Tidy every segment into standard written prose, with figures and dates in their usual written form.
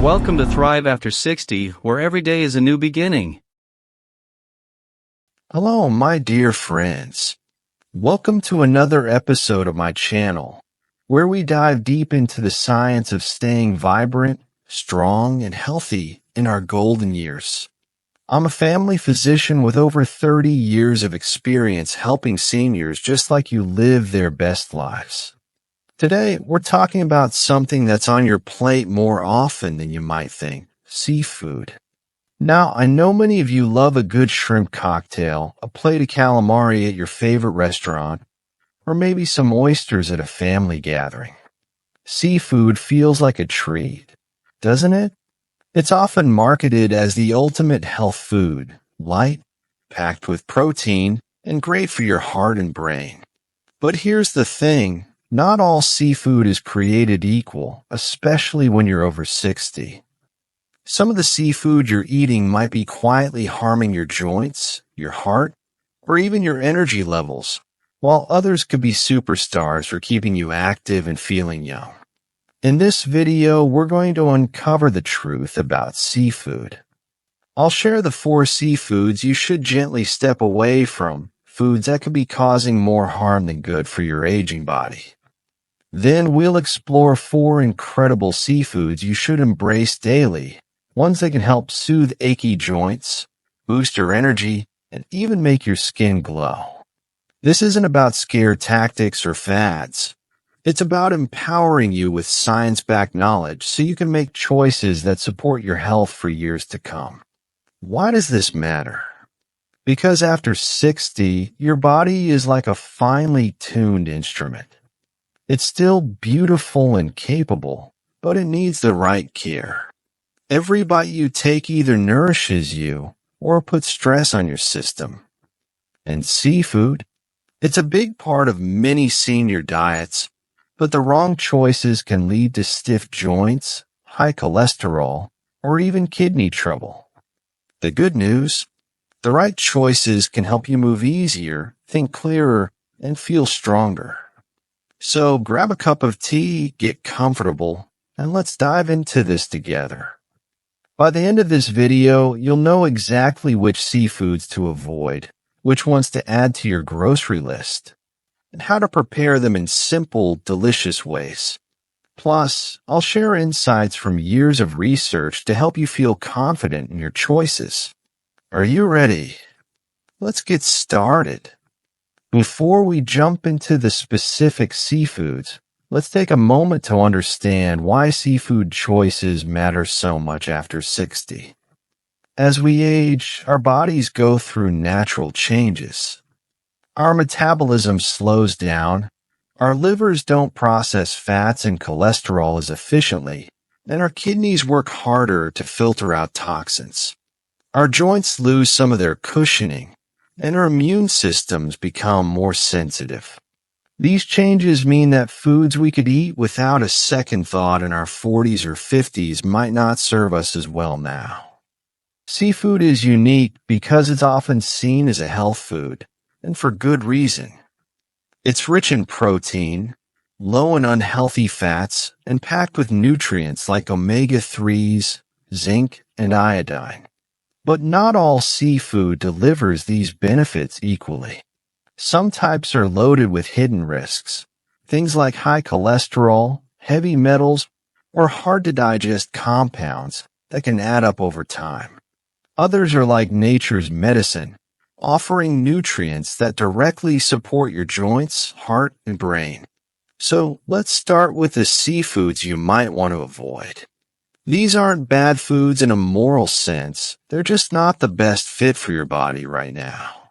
Welcome to Thrive After 60, where every day is a new beginning. Hello, my dear friends. Welcome to another episode of my channel, where we dive deep into the science of staying vibrant, strong, and healthy in our golden years. I'm a family physician with over 30 years of experience helping seniors just like you live their best lives. Today, we're talking about something that's on your plate more often than you might think: seafood. Now, I know many of you love a good shrimp cocktail, a plate of calamari at your favorite restaurant, or maybe some oysters at a family gathering. Seafood feels like a treat, doesn't it? It's often marketed as the ultimate health food, light, packed with protein, and great for your heart and brain. But here's the thing, not all seafood is created equal, especially when you're over 60. Some of the seafood you're eating might be quietly harming your joints, your heart, or even your energy levels, while others could be superstars for keeping you active and feeling young. In this video, we're going to uncover the truth about seafood. I'll share the 4 seafoods you should gently step away from, foods that could be causing more harm than good for your aging body. Then we'll explore 4 incredible seafoods you should embrace daily, ones that can help soothe achy joints, boost your energy, and even make your skin glow. This isn't about scare tactics or fads. It's about empowering you with science-backed knowledge so you can make choices that support your health for years to come. Why does this matter? Because after 60, your body is like a finely tuned instrument. It's still beautiful and capable, but it needs the right care. Every bite you take either nourishes you or puts stress on your system. And seafood, it's a big part of many senior diets, but the wrong choices can lead to stiff joints, high cholesterol, or even kidney trouble. The good news, the right choices can help you move easier, think clearer, and feel stronger. So grab a cup of tea, get comfortable, and let's dive into this together. By the end of this video, you'll know exactly which seafoods to avoid, which ones to add to your grocery list, and how to prepare them in simple, delicious ways. Plus, I'll share insights from years of research to help you feel confident in your choices. Are you ready? Let's get started. Before we jump into the specific seafoods, let's take a moment to understand why seafood choices matter so much after 60. As we age, our bodies go through natural changes. Our metabolism slows down, our livers don't process fats and cholesterol as efficiently, and our kidneys work harder to filter out toxins. Our joints lose some of their cushioning, and our immune systems become more sensitive. These changes mean that foods we could eat without a second thought in our 40s or 50s might not serve us as well now. Seafood is unique because it's often seen as a health food, and for good reason. It's rich in protein, low in unhealthy fats, and packed with nutrients like omega-3s, zinc, and iodine. But not all seafood delivers these benefits equally. Some types are loaded with hidden risks, things like high cholesterol, heavy metals, or hard-to-digest compounds that can add up over time. Others are like nature's medicine, offering nutrients that directly support your joints, heart, and brain. So let's start with the seafoods you might want to avoid. These aren't bad foods in a moral sense, they're just not the best fit for your body right now.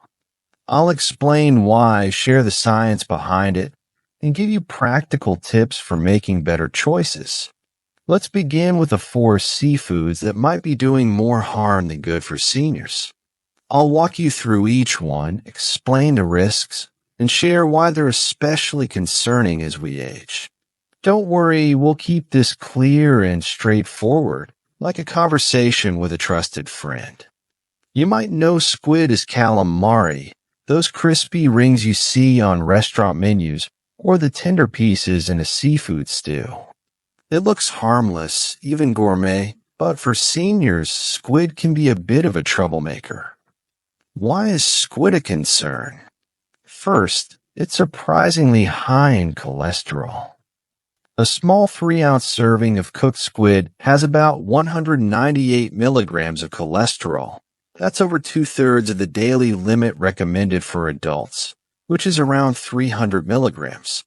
I'll explain why, share the science behind it, and give you practical tips for making better choices. Let's begin with the 4 seafoods that might be doing more harm than good for seniors. I'll walk you through each one, explain the risks, and share why they're especially concerning as we age. Don't worry, we'll keep this clear and straightforward, like a conversation with a trusted friend. You might know squid as calamari, those crispy rings you see on restaurant menus, or the tender pieces in a seafood stew. It looks harmless, even gourmet, But for seniors, squid can be a bit of a troublemaker. Why is squid a concern? First, it's surprisingly high in cholesterol. A small 3-ounce serving of cooked squid has about 198 milligrams of cholesterol. That's over 2/3 of the daily limit recommended for adults, which is around 300 milligrams.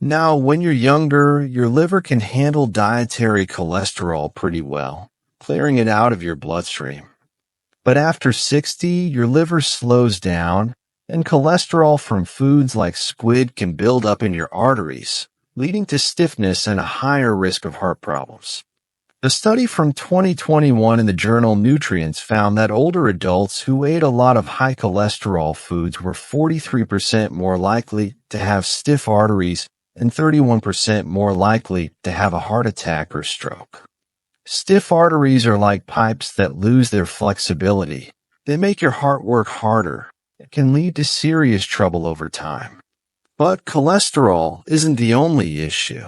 Now, when you're younger, your liver can handle dietary cholesterol pretty well, clearing it out of your bloodstream. But after 60, your liver slows down, and cholesterol from foods like squid can build up in your arteries, leading to stiffness and a higher risk of heart problems. A study from 2021 in the journal Nutrients found that older adults who ate a lot of high cholesterol foods were 43% more likely to have stiff arteries and 31% more likely to have a heart attack or stroke. Stiff arteries are like pipes that lose their flexibility. They make your heart work harder. It can lead to serious trouble over time. But cholesterol isn't the only issue.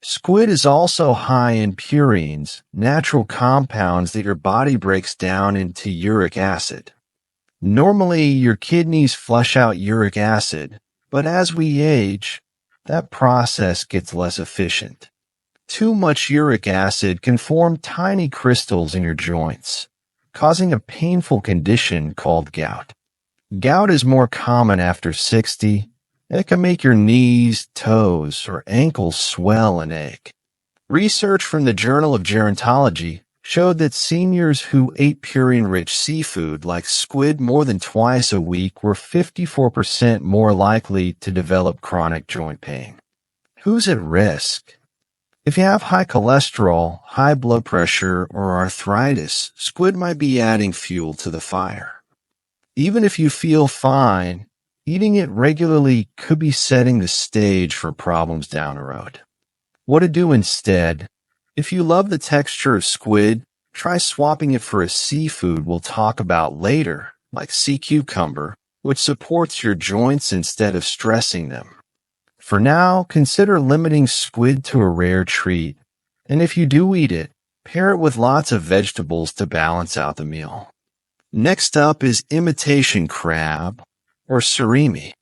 Squid is also high in purines, natural compounds that your body breaks down into uric acid. Normally, your kidneys flush out uric acid, but as we age, that process gets less efficient. Too much uric acid can form tiny crystals in your joints, causing a painful condition called gout. Gout is more common after 60. It can make your knees, toes, or ankles swell and ache. Research from the Journal of Gerontology showed that seniors who ate purine-rich seafood like squid more than twice a week were 54% more likely to develop chronic joint pain. Who's at risk? If you have high cholesterol, high blood pressure, or arthritis, squid might be adding fuel to the fire. Even if you feel fine, eating it regularly could be setting the stage for problems down the road. What to do instead? If you love the texture of squid, try swapping it for a seafood we'll talk about later, like sea cucumber, which supports your joints instead of stressing them. For now, consider limiting squid to a rare treat, and if you do eat it, pair it with lots of vegetables to balance out the meal. Next up is imitation crab, or surimi.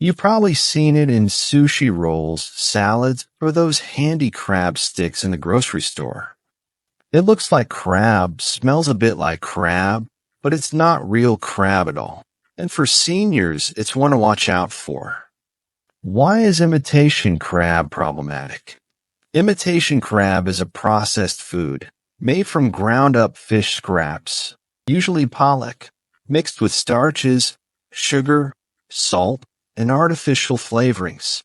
You've probably seen it in sushi rolls, salads, or those handy crab sticks in the grocery store. It looks like crab, smells a bit like crab, but it's not real crab at all. And for seniors, it's one to watch out for. Why is imitation crab problematic? Imitation crab is a processed food made from ground-up fish scraps, usually pollock, mixed with starches, sugar, salt, and artificial flavorings.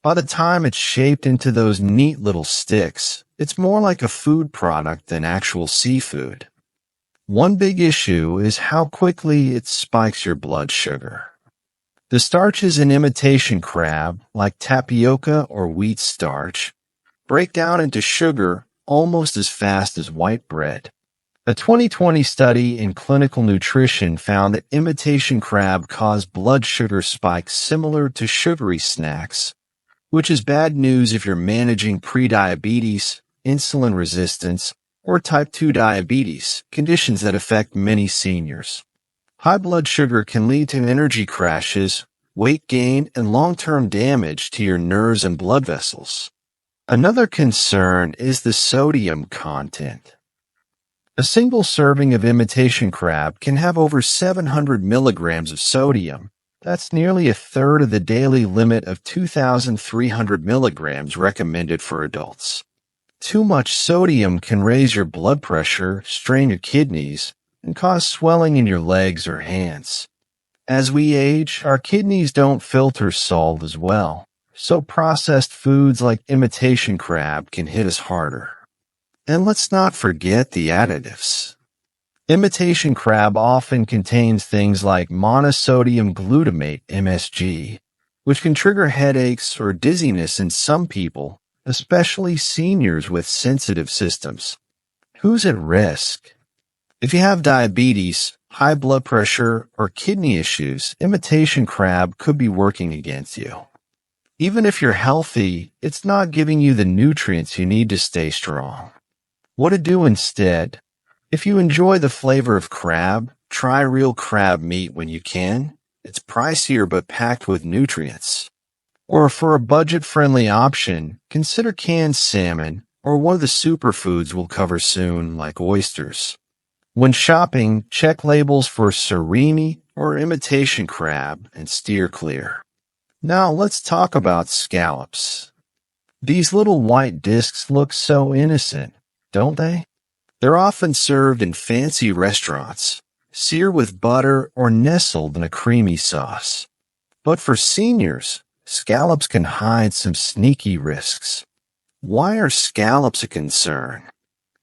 By the time it's shaped into those neat little sticks, it's more like a food product than actual seafood. One big issue is how quickly it spikes your blood sugar. The starches in imitation crab, like tapioca or wheat starch, break down into sugar almost as fast as white bread. A 2020 study in clinical nutrition found that imitation crab caused blood sugar spikes similar to sugary snacks, which is bad news if you're managing prediabetes, insulin resistance, or type 2 diabetes, conditions that affect many seniors. High blood sugar can lead to energy crashes, weight gain, and long-term damage to your nerves and blood vessels. Another concern is the sodium content. A single serving of imitation crab can have over 700 milligrams of sodium. That's nearly a third of the daily limit of 2,300 milligrams recommended for adults. Too much sodium can raise your blood pressure, strain your kidneys, and cause swelling in your legs or hands. As we age, our kidneys don't filter salt as well, so processed foods like imitation crab can hit us harder. And let's not forget the additives. Imitation crab often contains things like monosodium glutamate, MSG, which can trigger headaches or dizziness in some people, especially seniors with sensitive systems. Who's at risk? If you have diabetes, high blood pressure, or kidney issues, imitation crab could be working against you. Even if you're healthy, it's not giving you the nutrients you need to stay strong. What to do instead? If you enjoy the flavor of crab, try real crab meat when you can. It's pricier but packed with nutrients. Or for a budget-friendly option, consider canned salmon or one of the superfoods we'll cover soon, like oysters. When shopping, check labels for surimi or imitation crab and steer clear. Now let's talk about scallops. These little white discs look so innocent, don't they? They're often served in fancy restaurants, seared with butter or nestled in a creamy sauce. But for seniors, scallops can hide some sneaky risks. Why are scallops a concern?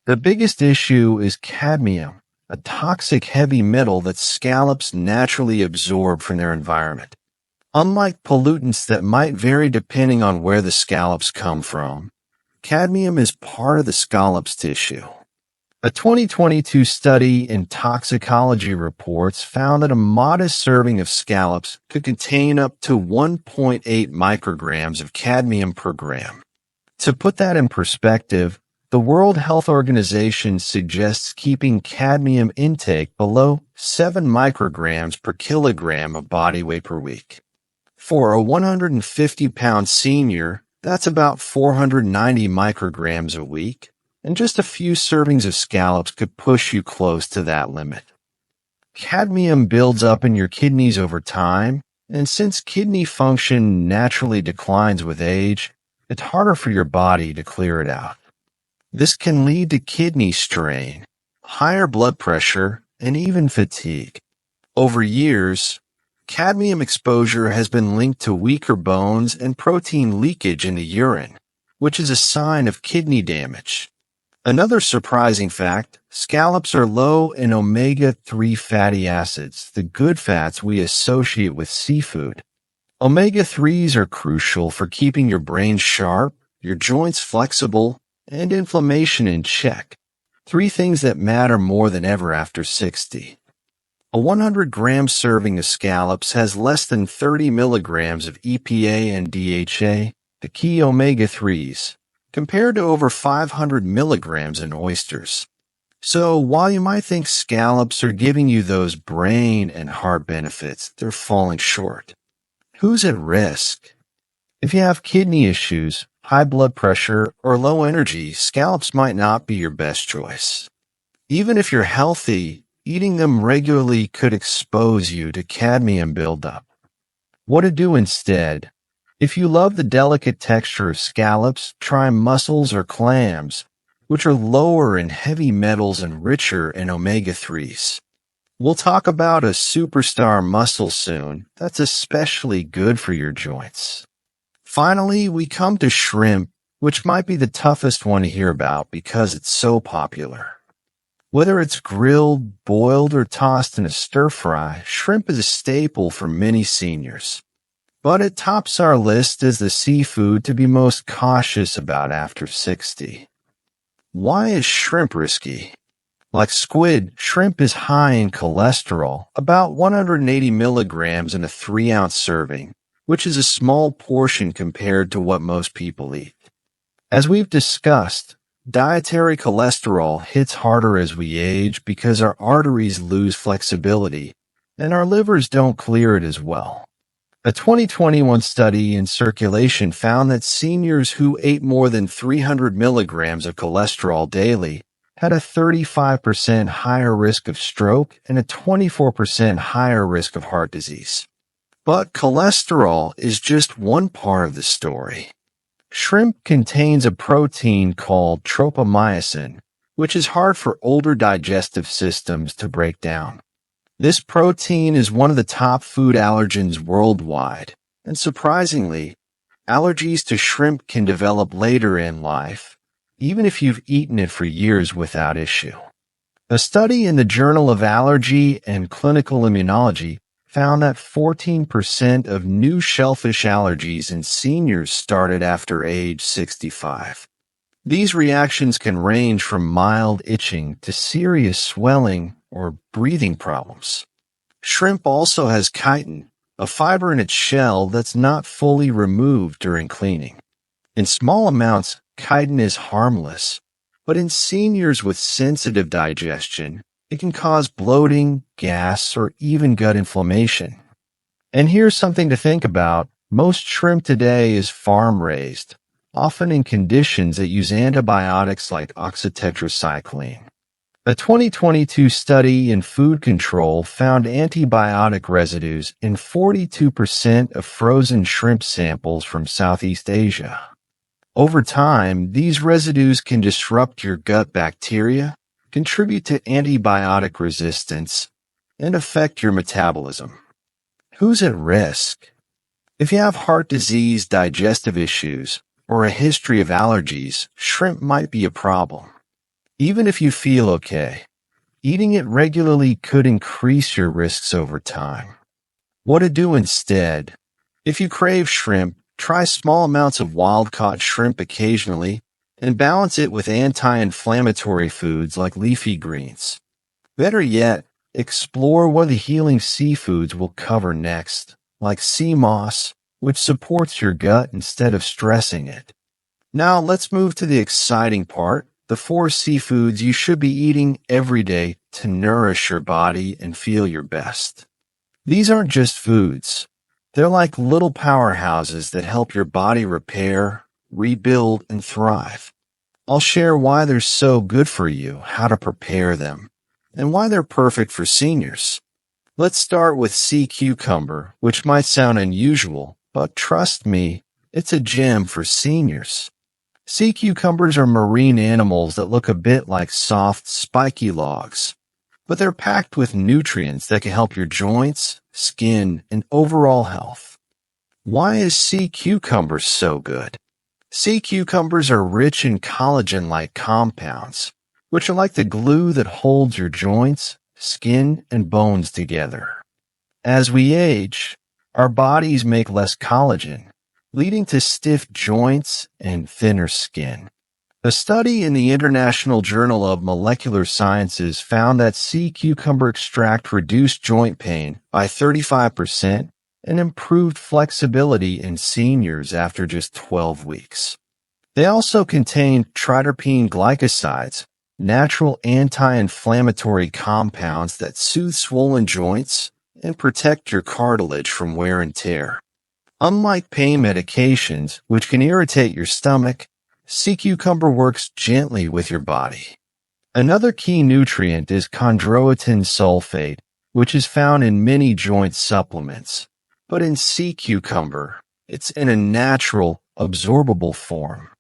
The biggest issue is cadmium, a toxic heavy metal that scallops naturally absorb from their environment. Unlike pollutants that might vary depending on where the scallops come from, cadmium is part of the scallop's tissue. A 2022 study in toxicology reports found that a modest serving of scallops could contain up to 1.8 micrograms of cadmium per gram. To put that in perspective, the World Health Organization suggests keeping cadmium intake below 7 micrograms per kilogram of body weight per week. For a 150-pound senior, that's about 490 micrograms a week, and just a few servings of scallops could push you close to that limit. Cadmium builds up in your kidneys over time, and since kidney function naturally declines with age, it's harder for your body to clear it out. This can lead to kidney strain, higher blood pressure, and even fatigue. Over years, cadmium exposure has been linked to weaker bones and protein leakage in the urine, which is a sign of kidney damage. Another surprising fact, scallops are low in omega-3 fatty acids, the good fats we associate with seafood. Omega-3s are crucial for keeping your brain sharp, your joints flexible, and inflammation in check. 3 things that matter more than ever after 60. A 100-gram serving of scallops has less than 30 milligrams of EPA and DHA, the key omega-3s, compared to over 500 milligrams in oysters. So while you might think scallops are giving you those brain and heart benefits, they're falling short. Who's at risk? If you have kidney issues, high blood pressure, or low energy, scallops might not be your best choice. Even if you're healthy, eating them regularly could expose you to cadmium buildup. What to do instead? If you love the delicate texture of scallops, try mussels or clams, which are lower in heavy metals and richer in omega-3s. We'll talk about a superstar mussel soon that's especially good for your joints. Finally, we come to shrimp, which might be the toughest one to hear about because it's so popular. Whether it's grilled, boiled, or tossed in a stir-fry, shrimp is a staple for many seniors. But it tops our list as the seafood to be most cautious about after 60. Why is shrimp risky? Like squid, shrimp is high in cholesterol, about 180 milligrams in a 3-ounce serving, which is a small portion compared to what most people eat. As we've discussed, dietary cholesterol hits harder as we age because our arteries lose flexibility, and our livers don't clear it as well. A 2021 study in Circulation found that seniors who ate more than 300 milligrams of cholesterol daily had a 35% higher risk of stroke and a 24% higher risk of heart disease. But cholesterol is just one part of the story. Shrimp contains a protein called tropomyosin, which is hard for older digestive systems to break down. This protein is one of the top food allergens worldwide, and surprisingly, allergies to shrimp can develop later in life, even if you've eaten it for years without issue. A study in the Journal of Allergy and Clinical Immunology found that 14% of new shellfish allergies in seniors started after age 65. These reactions can range from mild itching to serious swelling or breathing problems. Shrimp also has chitin, a fiber in its shell that's not fully removed during cleaning. In small amounts, chitin is harmless, But in seniors with sensitive digestion, it can cause bloating, gas, or even gut inflammation. And here's something to think about. Most shrimp today is farm-raised, often in conditions that use antibiotics like oxytetracycline. A 2022 study in food control found antibiotic residues in 42% of frozen shrimp samples from Southeast Asia. Over time, these residues can disrupt your gut bacteria, contribute to antibiotic resistance, and affect your metabolism. Who's at risk? If you have heart disease, digestive issues, or a history of allergies, shrimp might be a problem. Even if you feel okay, eating it regularly could increase your risks over time. What to do instead? If you crave shrimp, try small amounts of wild-caught shrimp occasionally and balance it with anti-inflammatory foods like leafy greens. Better yet, explore what the healing seafoods will cover next, like sea moss, which supports your gut instead of stressing it. Now let's move to the exciting part, the 4 seafoods you should be eating every day to nourish your body and feel your best. These aren't just foods. They're like little powerhouses that help your body repair, rebuild, and thrive. I'll share why they're so good for you, how to prepare them, and why they're perfect for seniors. Let's start with sea cucumber, which might sound unusual, but trust me, it's a gem for seniors. Sea cucumbers are marine animals that look a bit like soft, spiky logs, but they're packed with nutrients that can help your joints, skin, and overall health. Why is sea cucumber so good? Sea cucumbers are rich in collagen-like compounds, which are like the glue that holds your joints, skin, and bones together. As we age, our bodies make less collagen, leading to stiff joints and thinner skin. A study in the International Journal of Molecular Sciences found that sea cucumber extract reduced joint pain by 35% and improved flexibility in seniors after just 12 weeks. They also contain triterpene glycosides, natural anti-inflammatory compounds that soothe swollen joints and protect your cartilage from wear and tear. Unlike pain medications, which can irritate your stomach, sea cucumber works gently with your body. Another key nutrient is chondroitin sulfate, which is found in many joint supplements. But in sea cucumber, it's in a natural, absorbable form.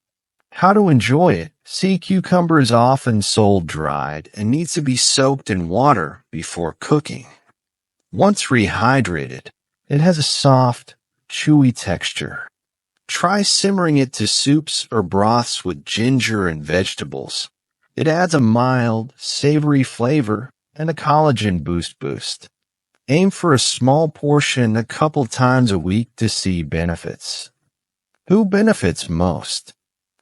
How to enjoy it? Sea cucumber is often sold dried and needs to be soaked in water before cooking. Once rehydrated, it has a soft, chewy texture. Try simmering it to soups or broths with ginger and vegetables. It adds a mild, savory flavor and a collagen boost. Aim for a small portion a couple times a week to see benefits. Who benefits most?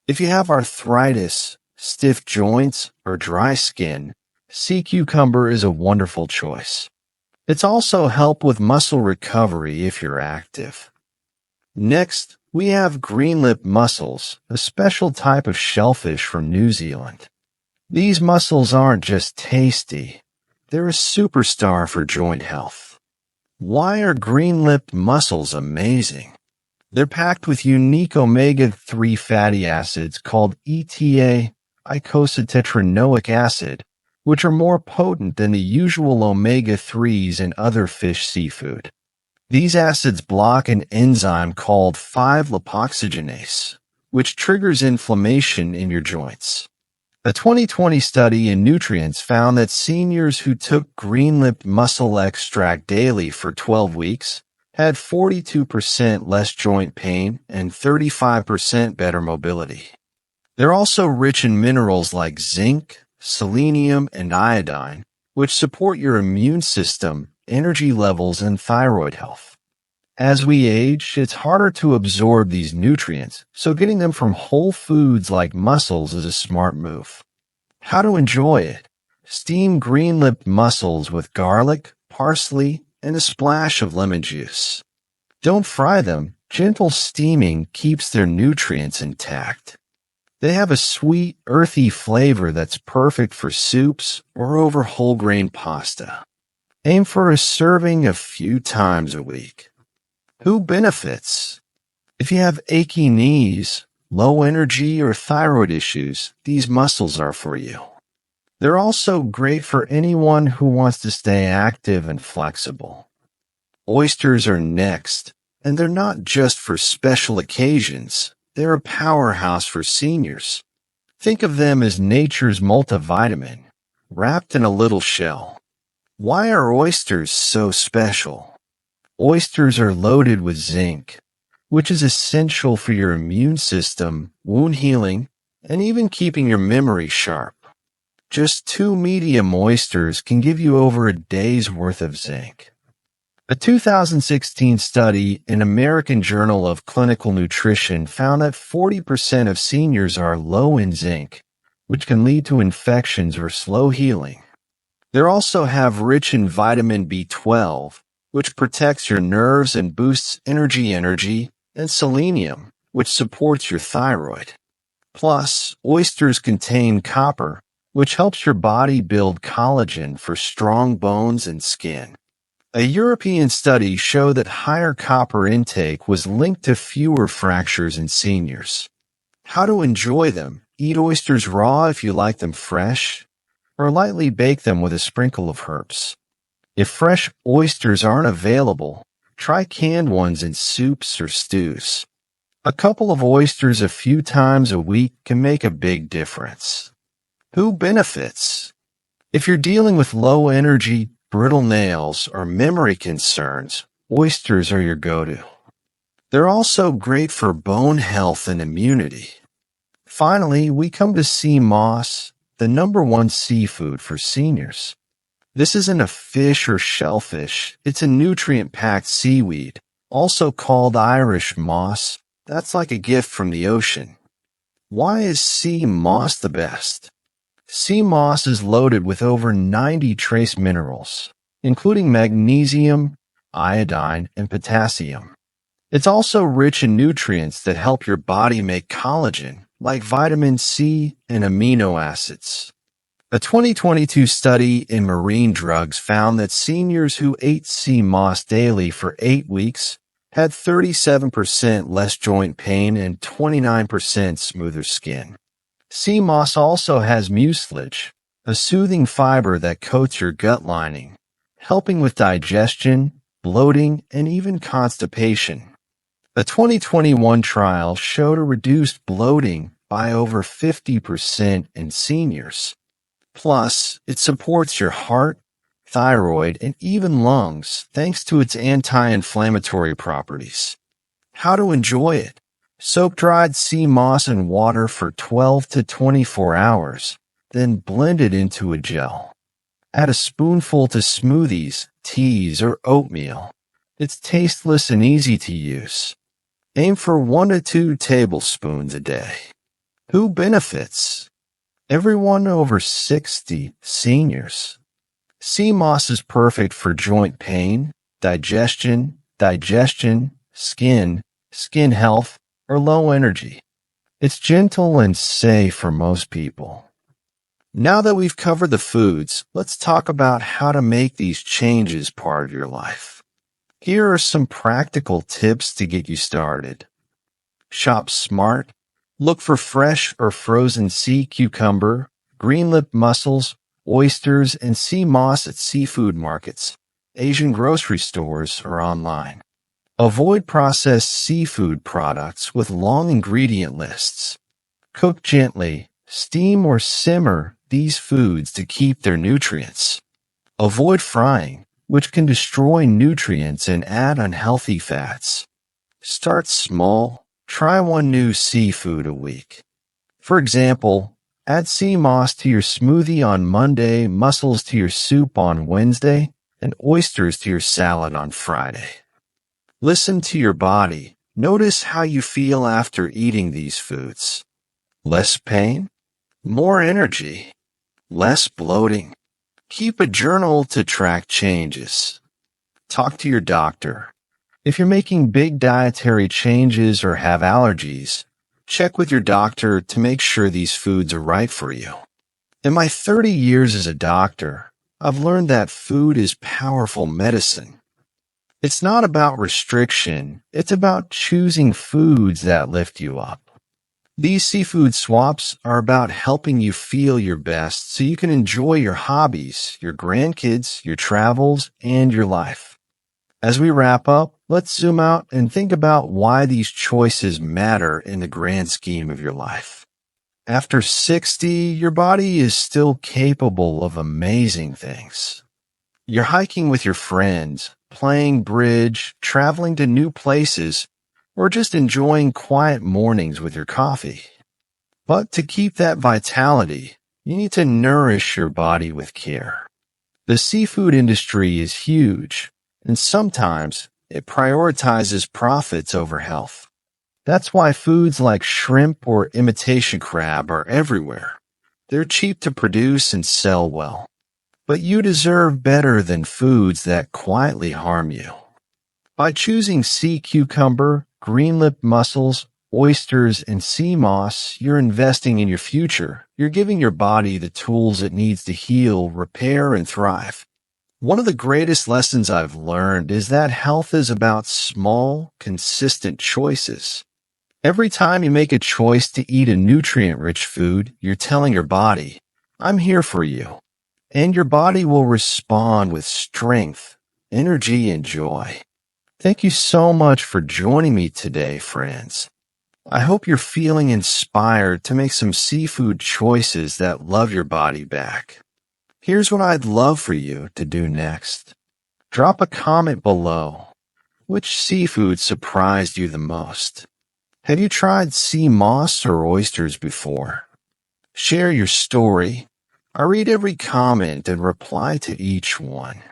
If you have arthritis, stiff joints, or dry skin, sea cucumber is a wonderful choice. It's also help with muscle recovery if you're active. Next, we have green-lipped mussels, a special type of shellfish from New Zealand. These mussels aren't just tasty, they're a superstar for joint health. Why are green-lipped mussels amazing? They're packed with unique omega-3 fatty acids called ETA, eicosapentaenoic acid, which are more potent than the usual omega-3s in other fish seafood. These acids block an enzyme called 5-lipoxygenase, which triggers inflammation in your joints. A 2020 study in Nutrients found that seniors who took green-lipped mussel extract daily for 12 weeks had 42% less joint pain and 35% better mobility. They're also rich in minerals like zinc, selenium, and iodine, which support your immune system, energy levels, and thyroid health. As we age, it's harder to absorb these nutrients, so getting them from whole foods like mussels is a smart move. How to enjoy it? Steam green-lipped mussels with garlic, parsley, and a splash of lemon juice. Don't fry them. Gentle steaming keeps their nutrients intact. They have a sweet, earthy flavor that's perfect for soups or over whole grain pasta. Aim for a serving a few times a week. Who benefits? If you have achy knees, low energy, or thyroid issues, these mussels are for you. They're also great for anyone who wants to stay active and flexible. Oysters are next, and they're not just for special occasions. They're a powerhouse for seniors. Think of them as nature's multivitamin, wrapped in a little shell. Why are oysters so special? Oysters are loaded with zinc, which is essential for your immune system, wound healing, and even keeping your memory sharp. Just 2 medium oysters can give you over a day's worth of zinc. A 2016 study in American Journal of Clinical Nutrition found that 40% of seniors are low in zinc, which can lead to infections or slow healing. They also have rich in vitamin B12, which protects your nerves and boosts energy, and selenium, which supports your thyroid. Plus, oysters contain copper, which helps your body build collagen for strong bones and skin. A European study showed that higher copper intake was linked to fewer fractures in seniors. How to enjoy them? Eat oysters raw if you like them fresh, or lightly bake them with a sprinkle of herbs. If fresh oysters aren't available, try canned ones in soups or stews. A couple of oysters a few times a week can make a big difference. Who benefits? If you're dealing with low energy, brittle nails, or memory concerns, oysters are your go-to. They're also great for bone health and immunity. Finally, we come to sea moss, the #1 seafood for seniors. This isn't a fish or shellfish. It's a nutrient-packed seaweed, also called Irish moss. That's like a gift from the ocean. Why is sea moss the best? Sea moss is loaded with over 90 trace minerals, including magnesium, iodine, and potassium. It's also rich in nutrients that help your body make collagen, like vitamin C and amino acids. A 2022 study in Marine Drugs found that seniors who ate sea moss daily for 8 weeks had 37% less joint pain and 29% smoother skin. Sea moss also has mucilage, a soothing fiber that coats your gut lining, helping with digestion, bloating, and even constipation. A 2021 trial showed a reduced bloating by over 50% in seniors. Plus, it supports your heart, thyroid, and even lungs thanks to its anti-inflammatory properties. How to enjoy it? Soak dried sea moss in water for 12 to 24 hours, then blend it into a gel. Add a spoonful to smoothies, teas, or oatmeal. It's tasteless and easy to use. Aim for 1 to 2 tablespoons a day. Who benefits? Everyone over 60, seniors. Sea moss is perfect for joint pain, digestion, skin health, or low energy. It's gentle and safe for most people. Now that we've covered the foods, let's talk about how to make these changes part of your life. Here are some practical tips to get you started. Shop smart. Look for fresh or frozen sea cucumber, green-lipped mussels, oysters, and sea moss at seafood markets, Asian grocery stores, or online. Avoid processed seafood products with long ingredient lists. Cook gently, steam or simmer these foods to keep their nutrients. Avoid frying, which can destroy nutrients and add unhealthy fats. Start small. Try one new seafood a week. For example, add sea moss to your smoothie on Monday, mussels to your soup on Wednesday, and oysters to your salad on Friday. Listen to your body. Notice how you feel after eating these foods. Less pain? More energy? Less bloating? Keep a journal to track changes. Talk to your doctor. If you're making big dietary changes or have allergies, check with your doctor to make sure these foods are right for you. In my 30 years as a doctor, I've learned that food is powerful medicine. It's not about restriction, it's about choosing foods that lift you up. These seafood swaps are about helping you feel your best so you can enjoy your hobbies, your grandkids, your travels, and your life. As we wrap up, let's zoom out and think about why these choices matter in the grand scheme of your life. After 60, your body is still capable of amazing things. You're hiking with your friends, playing bridge, traveling to new places, or just enjoying quiet mornings with your coffee. But to keep that vitality, you need to nourish your body with care. The seafood industry is huge, and sometimes it prioritizes profits over health. That's why foods like shrimp or imitation crab are everywhere. They're cheap to produce and sell well. But you deserve better than foods that quietly harm you. By choosing sea cucumber, green-lipped mussels, oysters, and sea moss, you're investing in your future. You're giving your body the tools it needs to heal, repair, and thrive. One of the greatest lessons I've learned is that health is about small, consistent choices. Every time you make a choice to eat a nutrient-rich food, you're telling your body, I'm here for you. And your body will respond with strength, energy, and joy. Thank you so much for joining me today, friends. I hope you're feeling inspired to make some seafood choices that love your body back. Here's what I'd love for you to do next. Drop a comment below. Which seafood surprised you the most? Have you tried sea moss or oysters before? Share your story. I read every comment and reply to each one.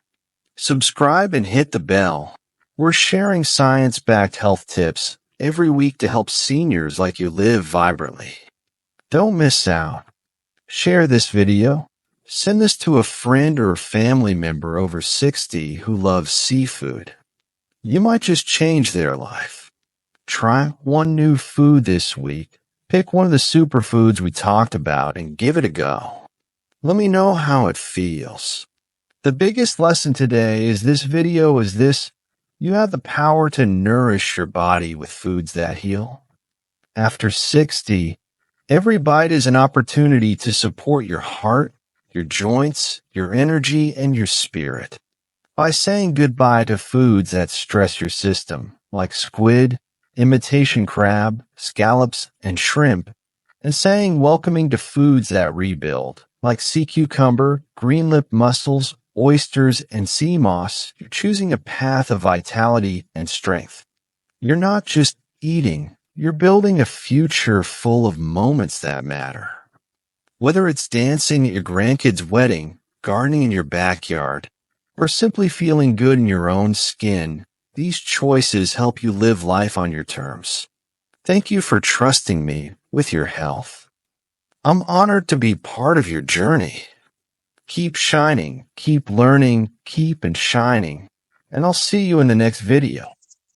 Subscribe and hit the bell. We're sharing science-backed health tips every week to help seniors like you live vibrantly. Don't miss out. Share this video. Send this to a friend or family member over 60 who loves seafood. You might just change their life. Try one new food this week. Pick one of the superfoods we talked about and give it a go. Let me know how it feels. The biggest lesson today is this video is this: you have the power to nourish your body with foods that heal. After 60, every bite is an opportunity to support your heart, your joints, your energy, and your spirit. By saying goodbye to foods that stress your system, like squid, imitation crab, scallops, and shrimp, and saying welcoming to foods that rebuild, like sea cucumber, green-lipped mussels, oysters, and sea moss, you're choosing a path of vitality and strength. You're not just eating, you're building a future full of moments that matter. Whether it's dancing at your grandkid's wedding, gardening in your backyard, or simply feeling good in your own skin, these choices help you live life on your terms. Thank you for trusting me with your health. I'm honored to be part of your journey. Keep shining, keep learning, keep and shining, and I'll see you in the next video.